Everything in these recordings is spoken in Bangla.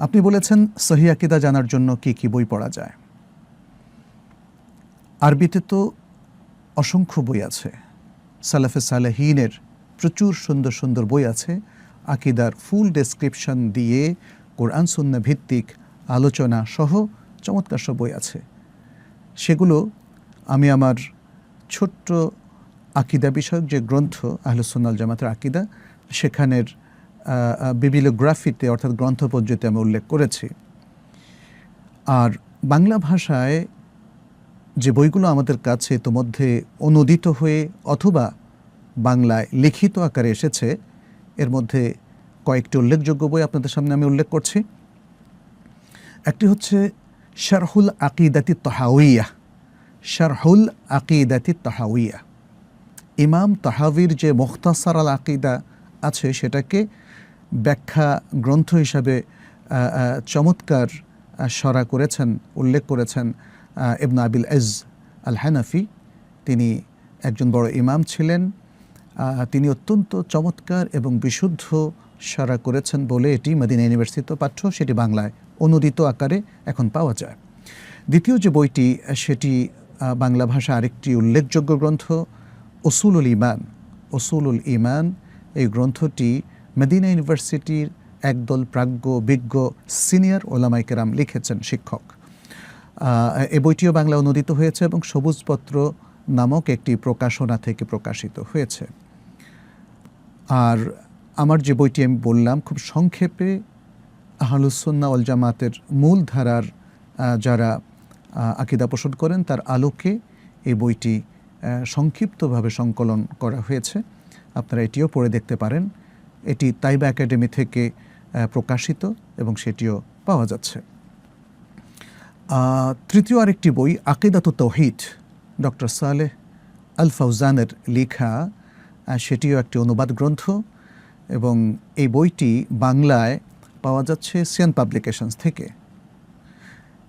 আপনি বলেছেন সহিহ আকীদা জানার জন্য কি কি বই পড়া যায়। আরবিতে তো অসংখ্য বই আছে, সালাফে সালেহীনের প্রচুর সুন্দর সুন্দর বই আছে। আকীদার ফুল ডেসক্রিপশন দিয়ে কোরআন সুন্নাহ ভিত্তিক আলোচনা সহ চমৎকার সব বই আছে। সেগুলো আমি আমার ছোট্ট আকীদা বিষয়ক যে গ্রন্থ আহলুস সুন্নাহ ওয়াল জামাতের আকীদা, সেখানের বিবিলিওগ্রাফিতে অর্থাৎ গ্রন্থপঞ্জিতে আমি উল্লেখ করেছি। আর বাংলা ভাষায় যে বইগুলো আমাদের কাছে ইতোমধ্যে অনুদিত হয়ে অথবা বাংলায় লিখিত আকারে এসেছে, এর মধ্যে কয়েকটি উল্লেখযোগ্য বই আপনাদের সামনে আমি উল্লেখ করছি। একটি হচ্ছে শারহুল আকিদাতি তাহাউইয়া। শারহুল আকিদাতি তাহাউইয়া, ইমাম তাহাবির যে মুখতাসার আল আকিদা আছে সেটাকে ব্যাখ্যা গ্রন্থ হিসাবে চমৎকার সরা করেছেন, উল্লেখ করেছেন ইবনে আবিল ইজ আল হানাফি। তিনি একজন বড় ইমাম ছিলেন। তিনি অত্যন্ত চমৎকার এবং বিশুদ্ধ সরা করেছেন বলে এটি মদিনা ইউনিভার্সিটিতে পাঠ্য, সেটি বাংলায় অনুদিত আকারে এখন পাওয়া যায়। দ্বিতীয় যে বইটি সেটি বাংলা ভাষা আরেকটি উল্লেখযোগ্য গ্রন্থ উসুলুল ঈমান। উসুলুল ঈমান এই গ্রন্থটি মদিনা ইউনিভার্সিটির একদল প্রাজ্ঞ বিজ্ঞ সিনিয়র ওলামায়ে কেরাম লিখেছেন, শিক্ষক। এই বইটিও বাংলা অনুদিত হয়েছে এবং সবুজপত্র নামক একটি প্রকাশনা থেকে প্রকাশিত হয়েছে। আর আমার যে বইটি আমি বললাম খুব সংক্ষেপে, আহলুস সুন্নাহ ওয়াল জামাতের মূল ধারার যারা আকীদা পোষণ করেন তার আলোকে এই বইটি সংক্ষিপ্তভাবে সংকলন করা হয়েছে। আপনারা এটিও পড়ে দেখতে পারেন। এটি তাইবা একাডেমি থেকে প্রকাশিত এবং সেটিও পাওয়া যাচ্ছে। তৃতীয় আরেকটি বই আকিদাতুত তাওহীদ, ডক্টর সালেহ আল ফাউজানের লেখা, সেটিও একটি অনুবাদ গ্রন্থ এবং এই বইটি বাংলায় পাওয়া যাচ্ছে সিয়ান পাবলিকেশনস থেকে।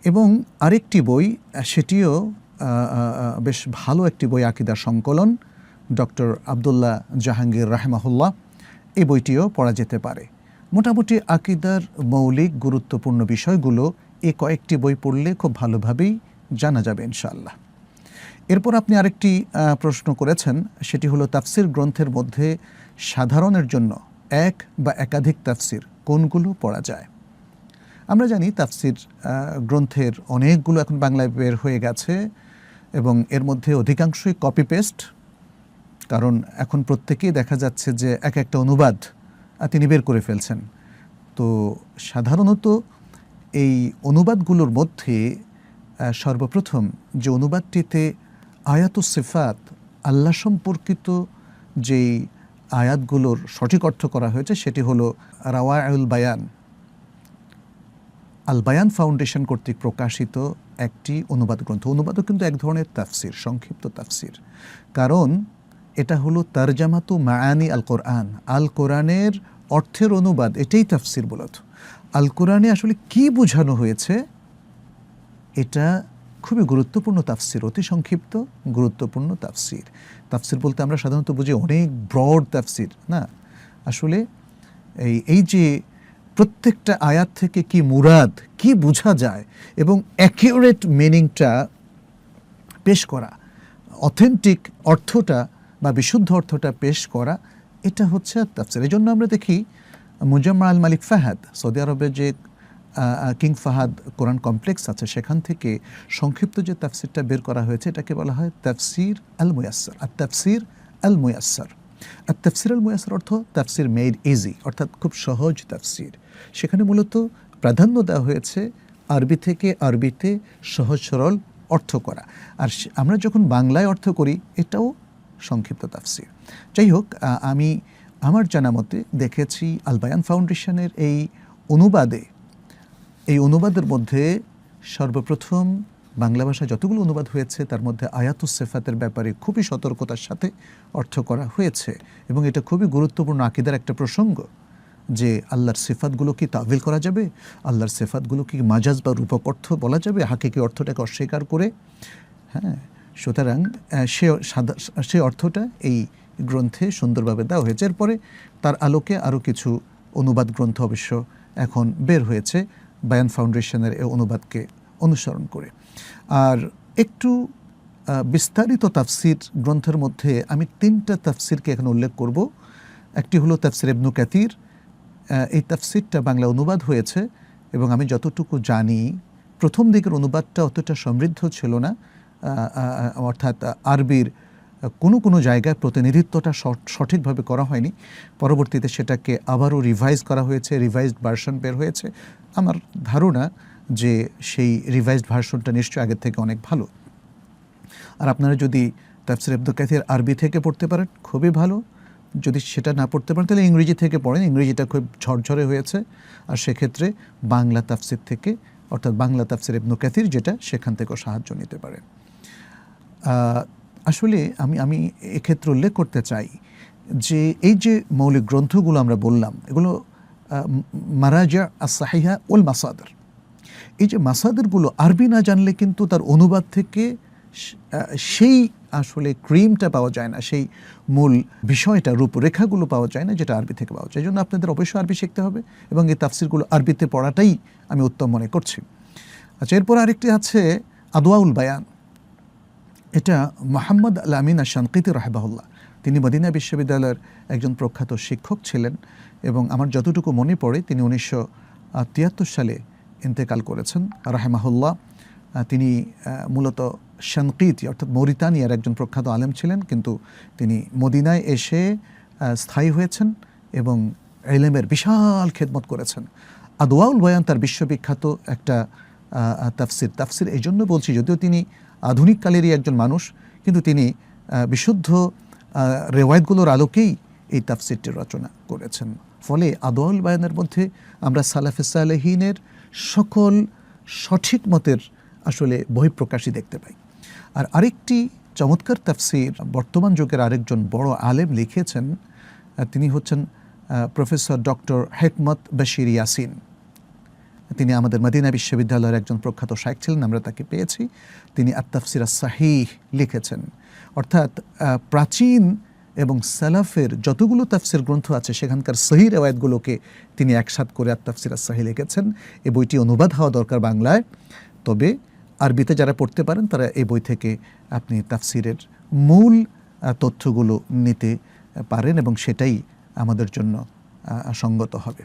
এবং আরেকটি বই, সেটিও বেশ ভালো একটি বই, আকীদার সংকলন, ডক্টর আব্দুল্লাহ জাহাঙ্গীর রাহমাহুল্লাহ। এই বইটিও পড়া যেতে পারে। মোটামুটি আকীদার মৌলিক গুরুত্বপূর্ণ বিষয়গুলো এই কয়েকটি বই পড়লে খুব ভালোভাবেই জানা যাবে ইনশাআল্লাহ। এরপর আপনি আরেকটি প্রশ্ন করেছেন, সেটি হলো তাফসির গ্রন্থের মধ্যে সাধারণের জন্য এক বা একাধিক তাফসির কোনগুলো পড়া যায়। আমরা জানি তাফসির গ্রন্থের অনেকগুলো এখন বাংলায় বের হয়ে গেছে এবং এর মধ্যে অধিকাংশই কপি পেস্ট, কারণ এখন প্রত্যেকেই দেখা যাচ্ছে যে এক একটা অনুবাদ তিনি বের করে ফেলছেন। তো সাধারণত এই অনুবাদগুলোর মধ্যে সর্বপ্রথম যে অনুবাদটিতে আয়াতুস সিফাত, আল্লাহ সম্পর্কিত যেই আয়াতগুলোর সঠিক অর্থ করা হয়েছে সেটি হলো রাওয়াউল বায়ান, আল বায়ান ফাউন্ডেশন কর্তৃক প্রকাশিত একটি অনুবাদ গ্রন্থ। অনুবাদও কিন্তু এক ধরনের তাফসির, সংক্ষিপ্ত তাফসির, কারণ এটা হলো তারজামাতু মাআনি আল কোরআন, আল কোরআনের অর্থের অনুবাদ, এটাই তাফসির মূলত। আল কোরআনে আসলে কি বোঝানো হয়েছে এটা খুবই গুরুত্বপূর্ণ তাফসির, অতি সংক্ষিপ্ত গুরুত্বপূর্ণ তাফসির। তাফসির বলতে আমরা সাধারণত বুঝি অনেক ব্রড তাফসির, না, আসলে এই যে প্রত্যেকটা আয়াত থেকে কি মুরাদ, কি বোঝা যায় এবং অ্যাকিউরেট মিনিংটা পেশ করা, অথেন্টিক অর্থটা বা বিশুদ্ধ অর্থটা পেশ করা, এটা হচ্ছে তাফসির। এই জন্য আমরা দেখি মুজাম্মা আল মালিক ফাহাদ, সৌদি আরবের যে কিং ফাহাদ কোরআন কমপ্লেক্স আছে, সেখান থেকে সংক্ষিপ্ত যে তাফসিরটা বের করা হয়েছে এটাকে বলা হয় তাফসির আল মুয়াসসার। আর তাফসির আল মুয়াসসার, আর তাফসির আল মুয়াসসার অর্থ তাফসির মেড ইজি, অর্থাৎ খুব সহজ তাফসির। সেখানে মূলত প্রাধান্য দেওয়া হয়েছে আরবি থেকে আরবিতে সহজ সরল অর্থ করা। আর আমরা যখন বাংলায় অর্থ করি এটাও সংক্ষিপ্ত তাফসির। যাই হোক, আমি আমার জানা মতে দেখেছি আল বায়ান ফাউন্ডেশনের এই অনুবাদের মধ্যে সর্বপ্রথম বাংলা ভাষায় যতগুলো অনুবাদ হয়েছে তার মধ্যে আয়াতুস সিফাতের ব্যাপারে খুবই সতর্কতার সাথে অর্থ করা হয়েছে এবং এটা খুবই গুরুত্বপূর্ণ আকীদার একটা প্রসঙ্গ যে আল্লাহর সিফাতগুলো কি তাবিল করা যাবে, আল্লাহর সিফাতগুলো কি মাজাজ বা রূপক অর্থ বলা যাবে, হাকিকি অর্থটাকে অস্বীকার করে। হ্যাঁ, সুতরাং সে অর্থটা এই গ্রন্থে সুন্দরভাবে দেওয়া হয়েছে। এরপরে তার আলোকে আরও কিছু অনুবাদ গ্রন্থ অবশ্য এখন বের হয়েছে বায়ান ফাউন্ডেশনের এই অনুবাদকে অনুসরণ করে। আর একটু বিস্তারিত তাফসির গ্রন্থের মধ্যে আমি 3টা তাফসিরকে এখন উল্লেখ করব। একটি হলো তাফসির ইবনে কাসির। এই তাফসিরটা বাংলা অনুবাদ হয়েছে এবং আমি যতটুকু জানি প্রথম দিকের অনুবাদটা অতটা সমৃদ্ধ ছিল না, অর্থাৎ আরবির কোনো জায়গায় প্রতিনিধিত্বটা সঠিকভাবে করা হয়নি। পরবর্তীতে সেটাকে আবারও রিভাইজ করা হয়েছে, রিভাইজড ভার্সন বের হয়েছে। আমার ধারণা যে সেই রিভাইজড ভার্সনটা নিশ্চয়ই আগের থেকে অনেক ভালো। আর আপনারা যদি তাফসির ইবনে কাসির আরবি থেকে পড়তে পারেন খুবই ভালো, যদি সেটা না পড়তে পারেন তাহলে ইংরেজি থেকে পড়েন, ইংরেজিটা খুব ঝরঝরে হয়েছে। আর সেক্ষেত্রে বাংলা তাফসির থেকে, অর্থাৎ বাংলা তাফসির ইবনে কাসির যেটা, সেখান থেকেও সাহায্য নিতে পারেন। আসলে আমি এক্ষেত্রে উল্লেখ করতে চাই যে এই যে মৌলিক গ্রন্থগুলো আমরা বললাম, এগুলো মারাজা আস-সাহিহা ওয়াল মাসাদির। এই যে মাসাদিরগুলো আরবি না জানলে কিন্তু তার অনুবাদ থেকে সেই আসলে ক্রিমটা পাওয়া যায় না, সেই মূল বিষয়টা, রূপরেখাগুলো পাওয়া যায় না যেটা আরবি থেকে পাওয়া যায়। এই জন্য আপনাদের অবশ্যই আরবি শিখতে হবে এবং এই তাফসিরগুলো আরবিতে পড়াটাই আমি উত্তম মনে করছি। আচ্ছা, এরপর আরেকটি আছে আদওয়াউল বায়ান। এটা মুহাম্মদ আল আমিন আশ-শানকিতি রাহিমাহুল্লাহ, তিনি মদিনা বিশ্ববিদ্যালয়ের একজন প্রখ্যাত শিক্ষক ছিলেন এবং আমার যতটুকু মনে পড়ে তিনি 1973 সালে ইন্তেকাল করেছেন রাহিমাহুল্লাহ। তিনি মূলত শানকিতি অর্থাৎ মৌরিতানিয়ার একজন প্রখ্যাত আলেম ছিলেন, কিন্তু তিনি মদিনায় এসে স্থায়ী হয়েছেন এবং ইলমের বিশাল খেদমত করেছেন। আদওয়াউল বায়ান তার বিশ্ববিখ্যাত একটা তাফসির এই জন্য বলছি, যদিও তিনি আধুনিক কালেরই একজন মানুষ, কিন্তু তিনি বিশুদ্ধ রেওয়ায়েতগুলোর আলোকেই এই তাফসিরটি রচনা করেছেন। ফলে আদওয়াউল বায়ানের মধ্যে আমরা সালাফে সালেহিনের সকল সঠিক মতের আসলে বহিঃপ্রকাশই দেখতে পাই। আর আরেকটি চমৎকার তাফসির বর্তমান যুগের আরেকজন বড় আলেম লিখেছেন, তিনি হচ্ছেন প্রফেসর ডক্টর হেকমত বশির ইয়াসিন। তিনি আমাদের মদিনা বিশ্ববিদ্যালয়ের একজন প্রখ্যাত শাইখ ছিলেন, আমরা তাকে পেয়েছি। তিনি আত-তাফসির আস-সাহিহ লিখেছেন, অর্থাৎ প্রাচীন এবং সালাফের যতগুলো তাফসির গ্রন্থ আছে সেখানকার সহি রেওয়ায়েতগুলোকে তিনি একসাথ করে আত-তাফসির আস-সাহিহ লিখেছেন। এই বইটি অনুবাদ হওয়া দরকার বাংলায়, তবে আরবিতে যারা পড়তে পারেন তারা এই বই থেকে আপনি তাফসিরের মূল তথ্যগুলো নিতে পারেন এবং সেটাই আমাদের জন্য সঙ্গত হবে।